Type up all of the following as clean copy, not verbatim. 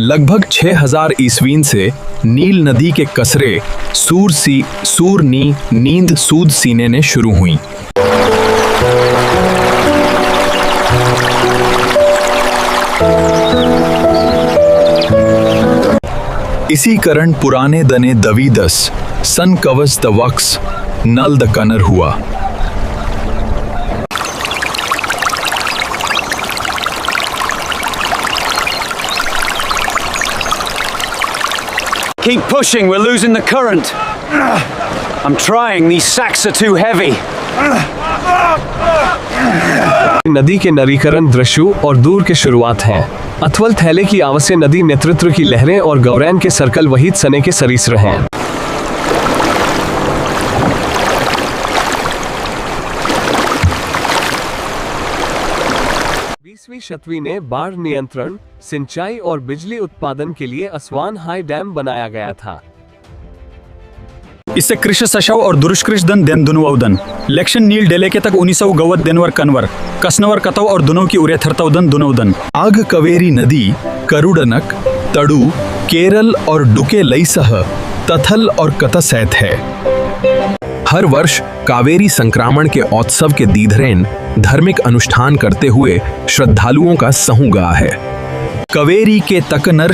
लगभग 6000 ईस्वीन से नील नदी के कसरे सूर नी नींद सूद सीने ने शुरू हुई। इसी कारण पुराने दने दवीदस सन कवच द वक्स नल द कनर हुआ। Keep pushing, we're losing the current. I'm trying, these sacks are too heavy. नदी के नरीकरण दृश्यों और दूर के शुरुआत हैं। अथवल थैले की आवाज़ से नदी नेतृत्व की लहरें और गौरैन के सर्कल वहीद सने के सरीसर हैं। 20वीं शताब्दी ने बाढ़ नियंत्रण, सिंचाई और बिजली उत्पादन के लिए असवान हाई डैम बनाया गया था। इससे कृषि सशव और दुष्कृष दन देन दुनुवदन लेक्शन नील डेले के तक 1900 गवत देनवर कनवर कसनवर कतव और दुनों की उरे थरतवदन दुनवदन आग कवेरी नदी करुडनक तड़ु केरल और डुके लई सह तथल और कतसैत है। हर वर्ष कावेरी संक्रामण के उत्सव के दीधरेन धार्मिक अनुष्ठान करते हुए श्रद्धालुओं का समूह है। कवेरी के तकनर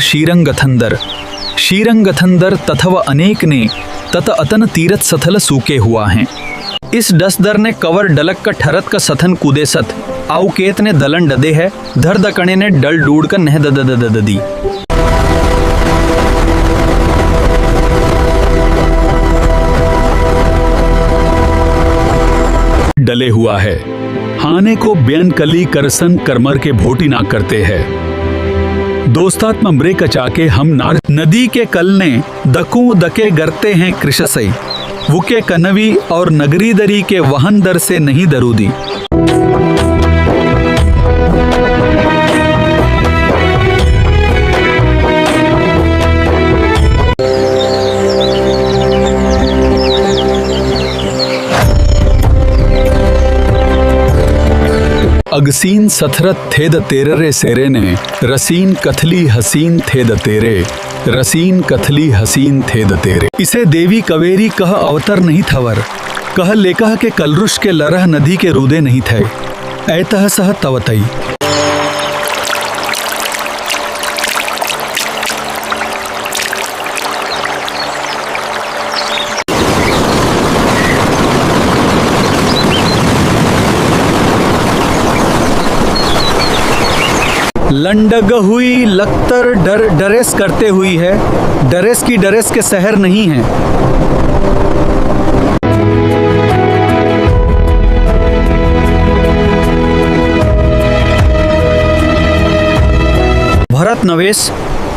शीरंगथंदर तथव अनेक ने तत अतन तीरथ सथल सूके हुआ हैं। इस डसदर ने कवर डलक का ठरत का सथन कूदे सत आउकेत ने दलन डदे है धर दकणे ने डल डूड का नह ददी डले हुआ है। हाने को बेन कली करसन करमर के भोटी ना करते हैं। दोस्तात्म मरे कचाके हम नार नदी के कलने दकू दके गरते हैं कृषसई वुके कनवी और नगरी दरी के वहन दर से नहीं दरूदी। अगसीन सथरत थे द तेररे सेरे ने रसीन कथली हसीन थे द तेरे रसीन कथली हसीन थे द तेरे। इसे देवी कवेरी कह अवतर नहीं थवर कह लेकह के कलरुष के लरह नदी के रूदे नहीं थे ऐतह सह तवतई। लंडग हुई लख्तर डरेस करते हुई है डरेस की डरेस के शहर नहीं है। भरत नवेश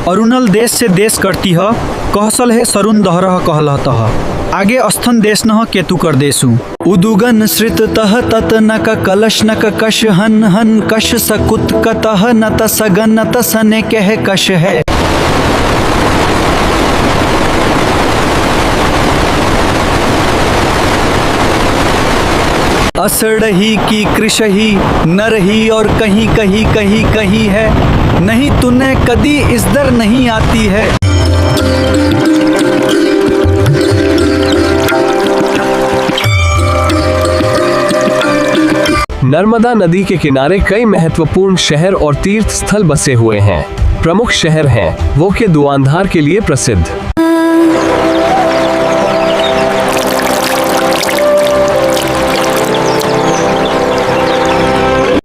अरुणल देश से देश करती है कहसल है सरुण दहरह कहलतः आगे अस्थन देश न केतु कर देसु उदुगन श्रित तह तत नक कलश नक कश हन हन कश सकुत कतह नत सगन नत सने कह कश है। असड़ही की कृषही नरही और कहीं कहीं कहीं कहीं है नहीं तूने कदी इस दर नहीं आती है। नर्मदा नदी के किनारे कई महत्वपूर्ण शहर और तीर्थ स्थल बसे हुए हैं। प्रमुख शहर हैं वो के दुआंधार के लिए प्रसिद्ध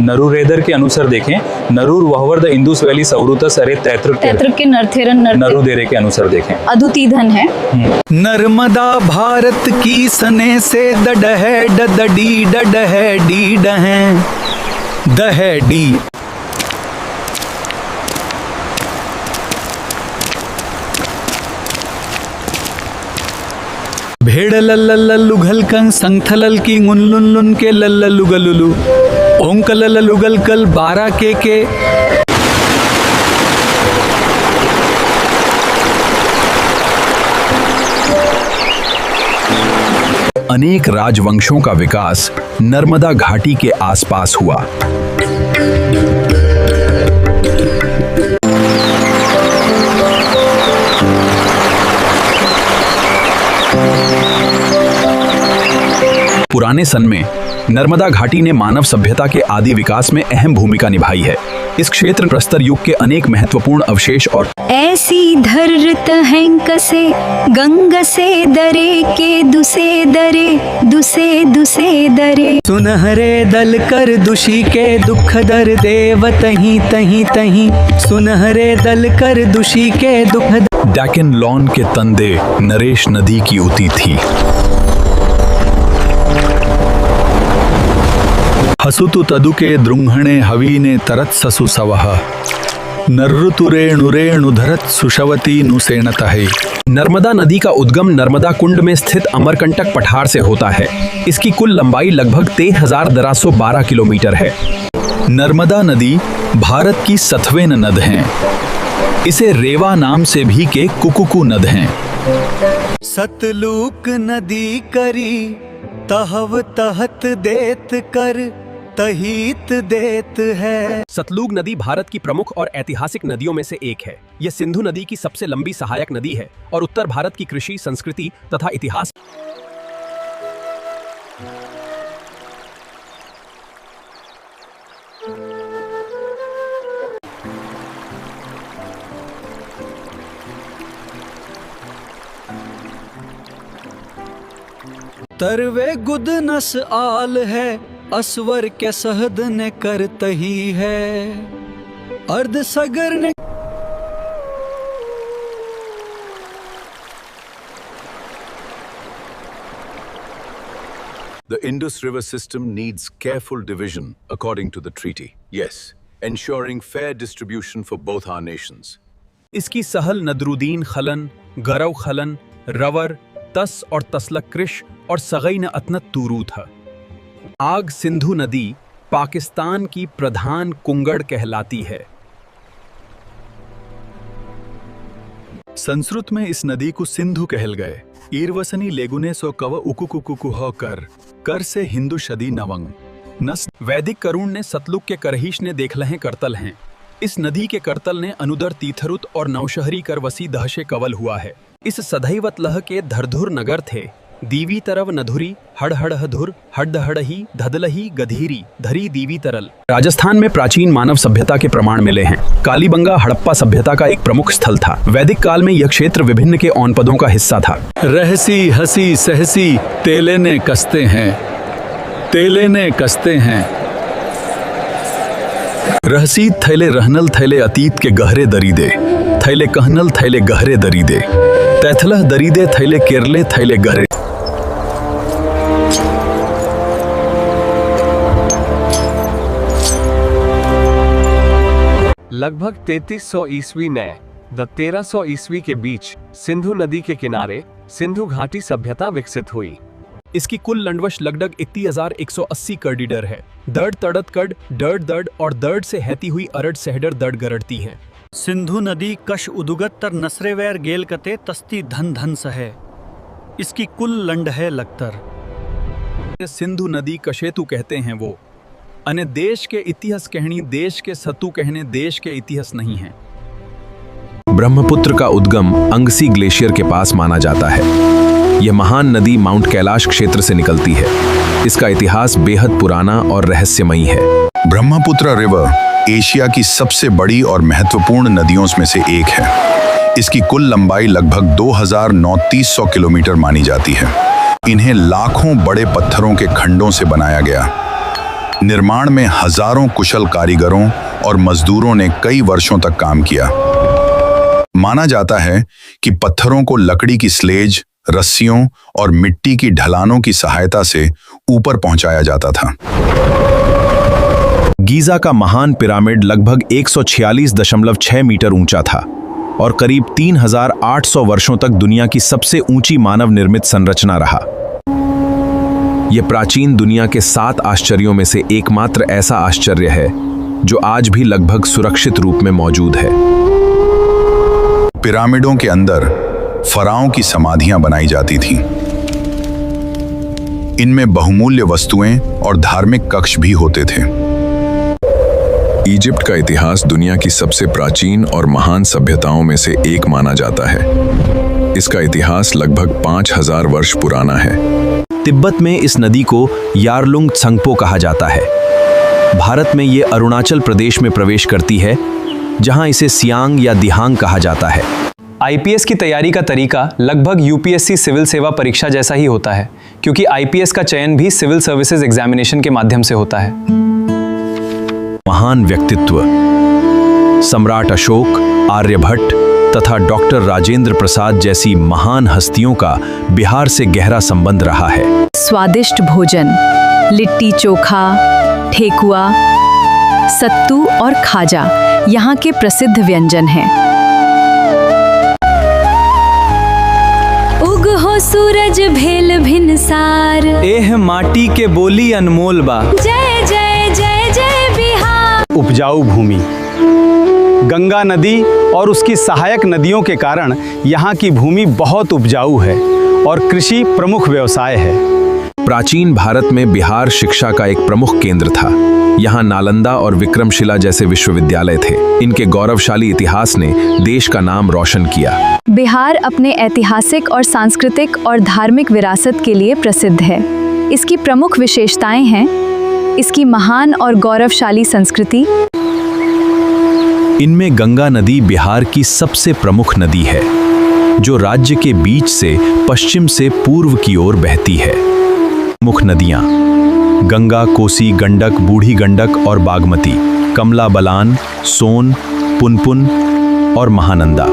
नरूर रेदर के अनुसार देखें नरूर वहवर द इंदुस वैली सौरुता सरे तैत्रक के नरथेरन नरुदेरे के अनुसार देखें अदुतीधन है। नर्मदा भारत की सने से डडह डडी डडह डी डह दह डी भेड़ लुघल कंग संगथलल की गुनलुन के लुगलुलु ओंकल लुगल कल 12 के अनेक राजवंशों का विकास नर्मदा घाटी के आसपास हुआ। पुराने सन में नर्मदा घाटी ने मानव सभ्यता के आदि विकास में अहम भूमिका निभाई है। इस क्षेत्र प्रस्तर युग के अनेक महत्वपूर्ण अवशेष और ऐसी धरत हैं कसे गंग से दरे के दुसे दरे सुनहरे दल कर दुषी के दुख दर देव तहीं तहीं तहीं सुनहरे दल कर दुषी के दुख डैकन लॉन के तंदे नरेश नदी की उती थी। हसुतु तदुके द्रुंहणे हवीने तरत ससु सवह नर्ऋतुरेणुरेणुधरत सुशवती नुसेनतहे। नर्मदा नदी का उद्गम नर्मदा कुंड में स्थित अमरकंटक पठार से होता है। इसकी कुल लंबाई लगभग 13,212 किलोमीटर है। नर्मदा नदी भारत की 7वें नद है। इसे रेवा नाम से भी के कुकुकु नद हैं। सतलुक नदी करी तहव तहत देत कर तहित देत है। सतलुज नदी भारत की प्रमुख और ऐतिहासिक नदियों में से एक है। यह सिंधु नदी की सबसे लंबी सहायक नदी है और उत्तर भारत की कृषि, संस्कृति तथा इतिहास तरवे गुद नस आल है असवर के सहद ने करत ही है अर्ध सगर ने। The Indus River system needs careful division according to the treaty. Yes, ensuring fair distribution for both our nations. इसकी सहल नदरुद्दीन खलन, गरव खलन, रवर, तस और तसलक कृश और सगई न अतनत तूरू था। आग सिंधु नदी पाकिस्तान की प्रधान कुंगड़ कहलाती है। संस्कृत में इस नदी को सिंधु कहल गए। ईरवसनी लेगुने सो कव उकुकुकुकुह कर से हिंदू शदी नवंग नस। वैदिक करुण ने सतलुज के करहिश ने देखलहें करतल हैं। इस नदी के करतल ने अनुदर तीथरुत और नवशहरी कर वसी दहशे कवल हुआ है। इस सदैवत लह के धरधुर नगर थे। दीवी तरव नधुरी हड़हड़हधुर हड्डहड़ही धदलही गधीरी धरी दीवी तरल। राजस्थान में प्राचीन मानव सभ्यता के प्रमाण मिले हैं। कालीबंगा हड़प्पा सभ्यता का एक प्रमुख स्थल था। वैदिक काल में यह क्षेत्र विभिन्न के औनपदों का हिस्सा था। रहसी हसी सहसी तेले ने कसते हैं, तेले ने कसते हैं। रहसी थैले रहनल थैले अतीत के गहरे दरीदे थैले कहनल थैले गहरे दरीदे तैथलह दरीदे थैले केरले थैले गहरे। लगभग 3300 ईस्वी ने 1300 ईस्वी के बीच सिंधु नदी के किनारे सिंधु घाटी सभ्यता विकसित हुई। इसकी कुल लंडवश लगभग 31,180 किलोमीटर है। दर्ड तड़त कड डर्ड दर्ड और दर्ड से हैती हुई अरड सहडर दर्ड गरड़ती हैं। सिंधु नदी कश उदुगत्तर नसरेवैर गेल कते तस्ती धन धन सहे। इसकी कुल लंड है लगतर। सिंधु नदी कशेतु कहते हैं वो। अने देश के इतिहास कहनी देश के सतु कहने देश के इतिहास नहीं है। ब्रह्मपुत्र का उद्गम अंगसी ग्लेशियर के पास माना जाता है। यह महान नदी माउंट कैलाश क्षेत्र से निकलती है। इसका इतिहास बेहद पुराना और रहस्यमयी है। ब्रह्मपुत्र रिवर एशिया की सबसे बड़ी और महत्वपूर्ण नदियों में से एक है। इसकी कुल लंबाई लगभग 2,930 किलोमीटर मानी जाती है। इन्हें लाखों बड़े पत्थरों के खंडों से बनाया गया। निर्माण में हजारों कुशल कारीगरों और मजदूरों ने कई वर्षों तक काम किया। माना जाता है कि पत्थरों को लकड़ी की स्लेज, रस्सियों और मिट्टी की ढलानों की सहायता से ऊपर पहुंचाया जाता था। गीजा का महान पिरामिड लगभग 146.6 मीटर ऊंचा था और करीब 3,800 वर्षों तक दुनिया की सबसे ऊंची मानव निर्मित संरचना रहा। यह प्राचीन दुनिया के 7 आश्चर्यों में से एकमात्र ऐसा आश्चर्य है जो आज भी लगभग सुरक्षित रूप में मौजूद है। पिरामिडों के अंदर फराओं की समाधियां बनाई जाती थीं। इनमें बहुमूल्य वस्तुएं और धार्मिक कक्ष भी होते थे। इजिप्ट का इतिहास दुनिया की सबसे प्राचीन और महान सभ्यताओं में से एक माना जाता है। इसका इतिहास लगभग 5,000 वर्ष पुराना है। तिब्बत में इस नदी को यारलुंग त्संगपो कहा जाता है। भारत में ये अरुणाचल प्रदेश में प्रवेश करती है, जहां इसे सियांग या दिहांग कहा जाता है। आईपीएस की तैयारी का तरीका लगभग यूपीएससी सिविल सेवा परीक्षा जैसा ही होता है, क्योंकि आईपीएस का चयन भी सिविल सर्विसेज एग्जामिनेशन के माध्यम से होता है। महान व्यक्तित्व सम्राट अशोक, आर्यभट्ट तथा डॉक्टर राजेंद्र प्रसाद जैसी महान हस्तियों का बिहार से गहरा संबंध रहा है। स्वादिष्ट भोजन, लिट्टी चोखा, ठेकुआ, सत्तू और खाजा यहाँ के प्रसिद्ध व्यंजन हैं। उग हो सूरज भेल भिनसार, एह माटी के बोली अनमोल बा। जय जय जय जय बिहार। उपजाऊ भूमि, गंगा नदी और उसकी सहायक नदियों के कारण यहाँ की भूमि बहुत उपजाऊ है और कृषि प्रमुख व्यवसाय है। प्राचीन भारत में बिहार शिक्षा का एक प्रमुख केंद्र था। यहाँ नालंदा और विक्रमशिला जैसे विश्वविद्यालय थे। इनके गौरवशाली इतिहास ने देश का नाम रोशन किया। बिहार अपने ऐतिहासिक और सांस्कृतिक और धार्मिक विरासत के लिए प्रसिद्ध है। इसकी प्रमुख विशेषताएं हैं इसकी महान और गौरवशाली संस्कृति। इनमें गंगा नदी बिहार की सबसे प्रमुख नदी है, जो राज्य के बीच से पश्चिम से पूर्व की ओर बहती है। मुख्य नदियां गंगा, कोसी, गंडक, बूढ़ी गंडक और बागमती, कमला बलान, सोन, पुनपुन और महानंदा।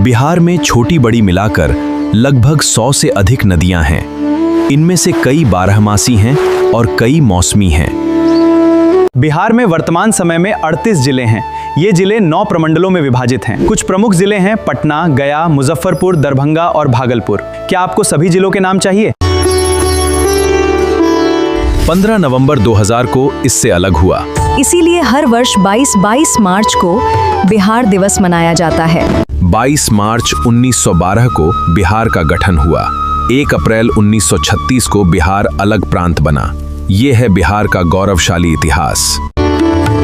बिहार में छोटी बड़ी मिलाकर लगभग 100 से अधिक नदियां हैं। इनमें से कई बारहमासी हैं और कई मौसमी हैं। बिहार में वर्तमान समय में 38 जिले हैं। ये जिले 9 प्रमंडलों में विभाजित हैं। कुछ प्रमुख जिले हैं पटना, गया, मुजफ्फरपुर, दरभंगा और भागलपुर। क्या आपको सभी जिलों के नाम चाहिए? 15 नवंबर 2000 को इससे अलग हुआ। इसीलिए हर वर्ष 22 मार्च को बिहार दिवस मनाया जाता है। 22 मार्च 1912 को बिहार का गठन हुआ। 1 अप्रैल 1936 को बिहार अलग प्रांत बना। ये है बिहार का गौरवशाली इतिहास।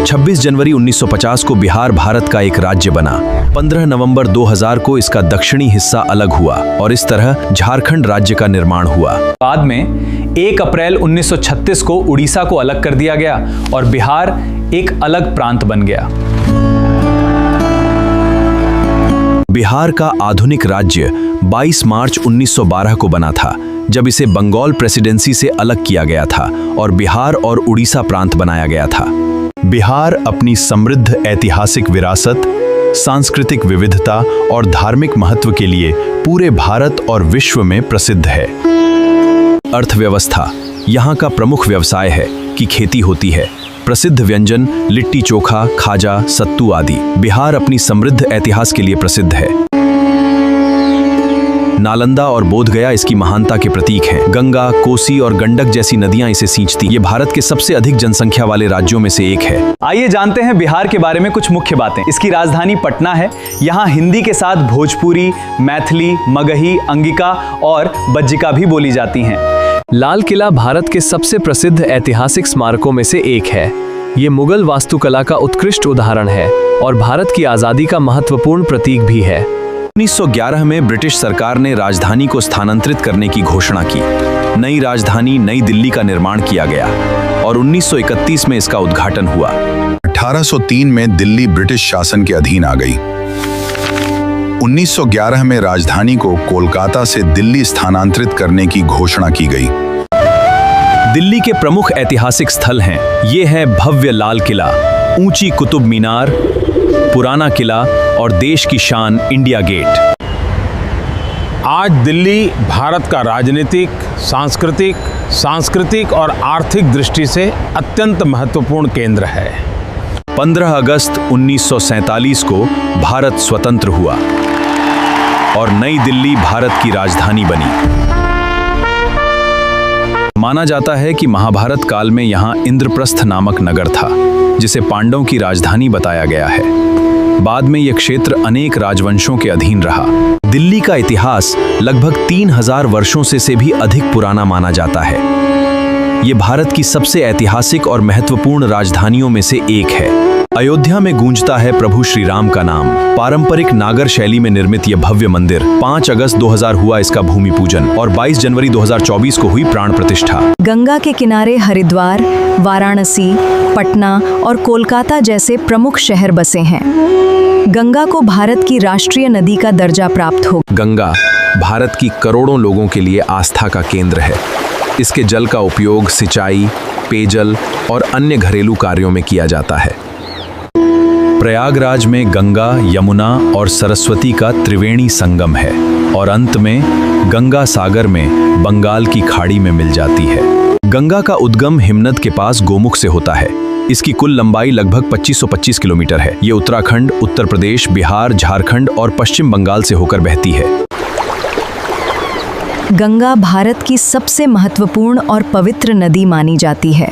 26 जनवरी 1950 को बिहार भारत का एक राज्य बना। 15 नवंबर 2000 को इसका दक्षिणी हिस्सा अलग हुआ और इस तरह झारखंड राज्य का निर्माण हुआ। बाद में 1 अप्रैल 1936 को उड़ीसा को अलग कर दिया गया और बिहार एक अलग प्रांत बन गया। बिहार का आधुनिक राज्य 22 मार्च 1912 को बना था, जब इसे बंगाल प्रेसिडेंसी से अलग किया गया था और बिहार और उड़ीसा प्रांत बनाया गया था। बिहार अपनी समृद्ध ऐतिहासिक विरासत, सांस्कृतिक विविधता और धार्मिक महत्व के लिए पूरे भारत और विश्व में प्रसिद्ध है। अर्थव्यवस्था यहाँ का प्रमुख व्यवसाय है कि खेती होती है। प्रसिद्ध व्यंजन लिट्टी चोखा, खाजा, सत्तू आदि। बिहार अपनी समृद्ध इतिहास के लिए प्रसिद्ध है। नालंदा और बोधगया इसकी महानता के प्रतीक हैं। गंगा, कोसी और गंडक जैसी नदियां इसे सींचती। ये भारत के सबसे अधिक जनसंख्या वाले राज्यों में से एक है। आइए जानते हैं बिहार के बारे में कुछ मुख्य बातें। इसकी राजधानी पटना है। यहाँ हिंदी के साथ भोजपुरी, मैथिली, मगही, अंगिका और बज्जिका भी बोली जाती हैं। लाल किला भारत के सबसे प्रसिद्ध ऐतिहासिक स्मारकों में से एक है। ये मुगल वास्तुकला का उत्कृष्ट उदाहरण है और भारत की आज़ादी का महत्वपूर्ण प्रतीक भी है। 1911 में ब्रिटिश सरकार ने राजधानी को स्थानांतरित करने की घोषणा की। नई राजधानी नई दिल्ली का निर्माण किया गया और 1931 में इसका उद्घाटन हुआ। 1803 में दिल्ली ब्रिटिश शासन के अधीन आ गई। 1911 में राजधानी को कोलकाता से दिल्ली स्थानांतरित करने की घोषणा की गई। दिल्ली के प्रमुख ऐतिहासिक स्थल हैं। ये है भव्य लाल किला, ऊंची कुतुब मीनार, पुराना किला और देश की शान इंडिया गेट। आज दिल्ली भारत का राजनीतिक, सांस्कृतिक और आर्थिक दृष्टि से अत्यंत महत्वपूर्ण केंद्र है। 15 अगस्त 1947 को भारत स्वतंत्र हुआ और नई दिल्ली भारत की राजधानी बनी। माना जाता है कि महाभारत काल में यहाँ इंद्रप्रस्थ नामक नगर था, जिसे पांडवों की राजधानी बताया गया है। बाद में यह क्षेत्र अनेक राजवंशों के अधीन रहा। दिल्ली का इतिहास लगभग 3000 वर्षों से भी अधिक पुराना माना जाता है। ये भारत की सबसे ऐतिहासिक और महत्वपूर्ण राजधानियों में से एक है। अयोध्या में गूंजता है प्रभु श्री राम का नाम। पारंपरिक नागर शैली में निर्मित यह भव्य मंदिर 5 अगस्त 2000 हुआ इसका भूमि पूजन और 22 जनवरी 2024 को हुई प्राण प्रतिष्ठा। गंगा के किनारे हरिद्वार, वाराणसी, पटना और कोलकाता जैसे प्रमुख शहर बसे हैं। गंगा को भारत की राष्ट्रीय नदी का दर्जा प्राप्त हो। गंगा भारत की करोड़ों लोगों के लिए आस्था का केंद्र है। इसके जल का उपयोग सिंचाई, पेयजल और अन्य घरेलू कार्यों में किया जाता है। प्रयागराज में गंगा, यमुना और सरस्वती का त्रिवेणी संगम है और अंत में गंगा सागर में बंगाल की खाड़ी में मिल जाती है। गंगा का उद्गम हिमनद के पास गोमुख से होता है। इसकी कुल लंबाई लगभग 2525 किलोमीटर है। ये उत्तराखंड, उत्तर प्रदेश, बिहार, झारखंड और पश्चिम बंगाल से होकर बहती है। गंगा भारत की सबसे महत्वपूर्ण और पवित्र नदी मानी जाती है।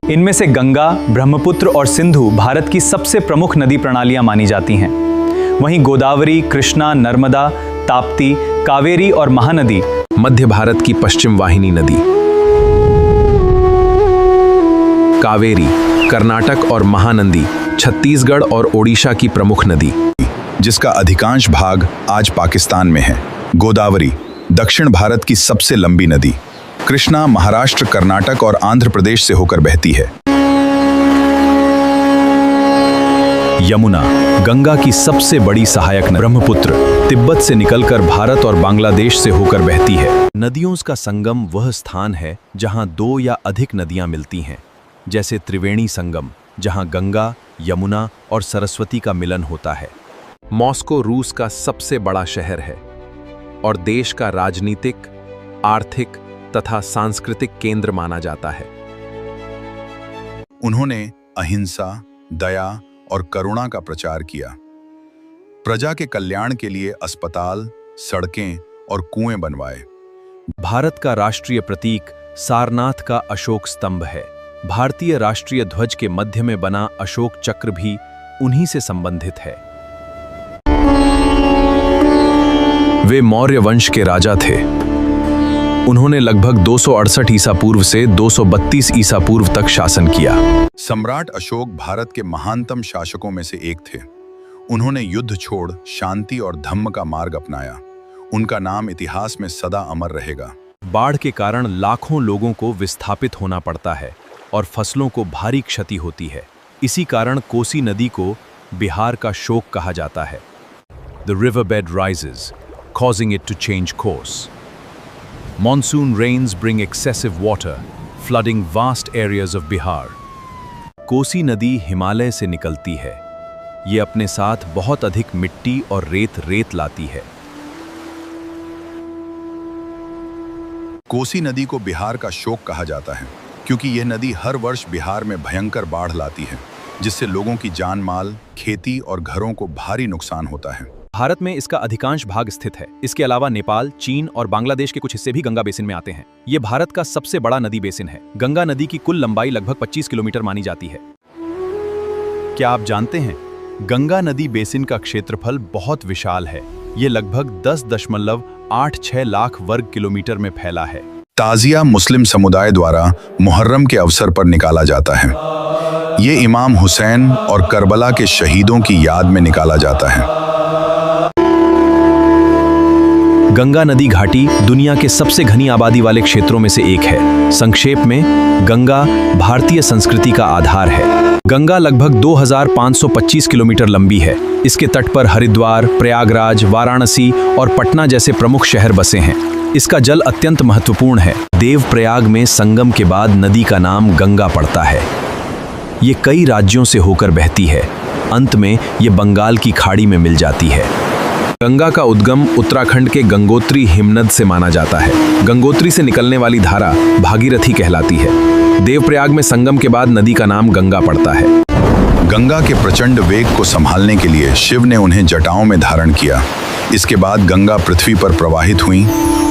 इनमें से गंगा, ब्रह्मपुत्र और सिंधु भारत की सबसे प्रमुख नदी प्रणालियां मानी जाती हैं। वहीं गोदावरी, कृष्णा, नर्मदा, ताप्ती, कावेरी और महानदी मध्य भारत की पश्चिम वाहिनी नदी। कावेरी कर्नाटक और महानदी छत्तीसगढ़ और ओडिशा की प्रमुख नदी, जिसका अधिकांश भाग आज पाकिस्तान में है। गोदावरी दक्षिण भारत की सबसे लंबी नदी। कृष्णा महाराष्ट्र, कर्नाटक और आंध्र प्रदेश से होकर बहती है। यमुना गंगा की सबसे बड़ी सहायक नदी। ब्रह्मपुत्र तिब्बत से निकलकर भारत और बांग्लादेश से होकर बहती है। नदियों का संगम वह स्थान है जहां 2 या अधिक नदियां मिलती हैं, जैसे त्रिवेणी संगम, जहां गंगा, यमुना और सरस्वती का मिलन होता है। मॉस्को रूस का सबसे बड़ा शहर है और देश का राजनीतिक, आर्थिक तथा सांस्कृतिक केंद्र माना जाता है। उन्होंने अहिंसा, दया और करुणा का प्रचार किया। प्रजा के कल्याण के लिए अस्पताल, सड़कें और कुएं बनवाए। भारत का राष्ट्रीय प्रतीक सारनाथ का अशोक स्तंभ है। भारतीय राष्ट्रीय ध्वज के मध्य में बना अशोक चक्र भी उन्हीं से संबंधित है। वे मौर्य वंश के राजा थे। उन्होंने लगभग 268 ईसा पूर्व से 232 ईसा पूर्व तक शासन किया। सम्राट अशोक भारत के महानतम शासकों में से एक थे। उन्होंने युद्ध छोड़ शांति और धम्म का मार्ग अपनाया। उनका नाम इतिहास में सदा अमर रहेगा। बाढ़ के कारण लाखों लोगों को विस्थापित होना पड़ता है और फसलों को भारी क्षति होती है। इसी कारण कोसी नदी को बिहार का शोक कहा जाता है। The riverbed rises, causing it to change course. Monsoon rains bring excessive water, flooding vast areas of Bihar. Kosi नदी हिमालय से निकलती है। ये अपने साथ बहुत अधिक मिट्टी और रेत लाती है। कोसी नदी को बिहार का शोक कहा जाता है क्योंकि यह नदी हर वर्ष बिहार में भयंकर बाढ़ लाती है, जिससे लोगों की जान माल, खेती और घरों को भारी नुकसान होता है। भारत में इसका अधिकांश भाग स्थित है। इसके अलावा नेपाल, चीन और बांग्लादेश के कुछ हिस्से भी गंगा बेसिन में आते हैं। ये भारत का सबसे बड़ा नदी बेसिन है। गंगा नदी की कुल लंबाई लगभग 25 किलोमीटर मानी जाती है। क्या आप जानते हैं, गंगा नदी बेसिन का क्षेत्रफल बहुत विशाल है। ये लगभग 10.86 लाख वर्ग किलोमीटर में फैला है। ताजिया मुस्लिम समुदाय द्वारा मुहर्रम के अवसर पर निकाला जाता है। ये इमाम हुसैन और करबला के शहीदों की याद में निकाला जाता है। गंगा नदी घाटी दुनिया के सबसे घनी आबादी वाले क्षेत्रों में से एक है। संक्षेप में, गंगा भारतीय संस्कृति का आधार है। गंगा लगभग 2525 किलोमीटर लंबी है। इसके तट पर हरिद्वार, प्रयागराज, वाराणसी और पटना जैसे प्रमुख शहर बसे हैं। इसका जल अत्यंत महत्वपूर्ण है। देवप्रयाग में संगम के बाद नदी का नाम गंगा पड़ता है। ये कई राज्यों से होकर बहती है। अंत में ये बंगाल की खाड़ी में मिल जाती है। गंगा का उद्गम उत्तराखंड के गंगोत्री हिमनद से माना जाता है। गंगोत्री से निकलने वाली धारा भागीरथी कहलाती है। देवप्रयाग में संगम के बाद नदी का नाम गंगा पड़ता है। गंगा के प्रचंड वेग को संभालने के लिए शिव ने उन्हें जटाओं में धारण किया। इसके बाद गंगा पृथ्वी पर प्रवाहित हुई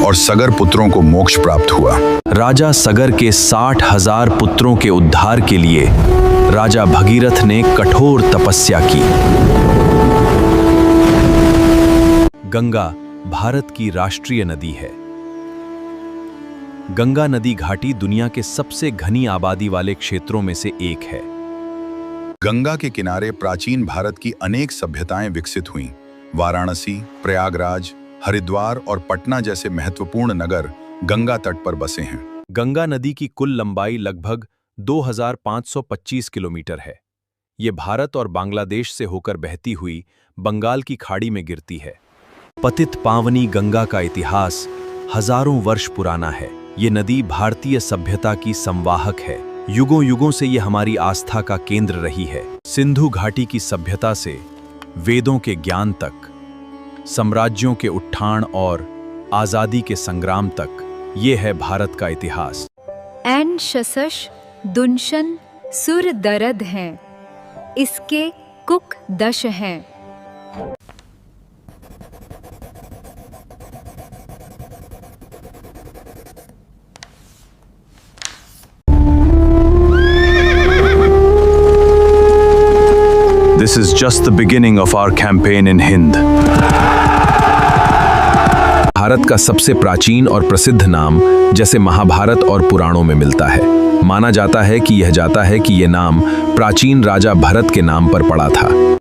और सगर पुत्रों को मोक्ष प्राप्त हुआ। राजा सगर के 60,000 पुत्रों के उद्धार के लिए राजा भगीरथ ने कठोर तपस्या की। गंगा भारत की राष्ट्रीय नदी है। गंगा नदी घाटी दुनिया के सबसे घनी आबादी वाले क्षेत्रों में से एक है। गंगा के किनारे प्राचीन भारत की अनेक सभ्यताएं विकसित हुईं। वाराणसी, प्रयागराज, हरिद्वार और पटना जैसे महत्वपूर्ण नगर गंगा तट पर बसे हैं। गंगा नदी की कुल लंबाई लगभग 2525 किलोमीटर है। ये भारत और बांग्लादेश से होकर बहती हुई बंगाल की खाड़ी में गिरती है। पतित पावनी गंगा का इतिहास हजारों वर्ष पुराना है। ये नदी भारतीय सभ्यता की संवाहक है। युगों युगों से ये हमारी आस्था का केंद्र रही है। सिंधु घाटी की सभ्यता से वेदों के ज्ञान तक, साम्राज्यों के उत्थान और आजादी के संग्राम तक, ये है भारत का इतिहास। एन शशश दुनशन सुर दरद हैं, इसके कुक दश हैं। This is just the beginning of our campaign in Hind. Bharat का सबसे प्राचीन और प्रसिद्ध नाम जैसे महाभारत और पुराणों में मिलता है। माना जाता है कि यह नाम प्राचीन राजा भरत के नाम पर पड़ा था।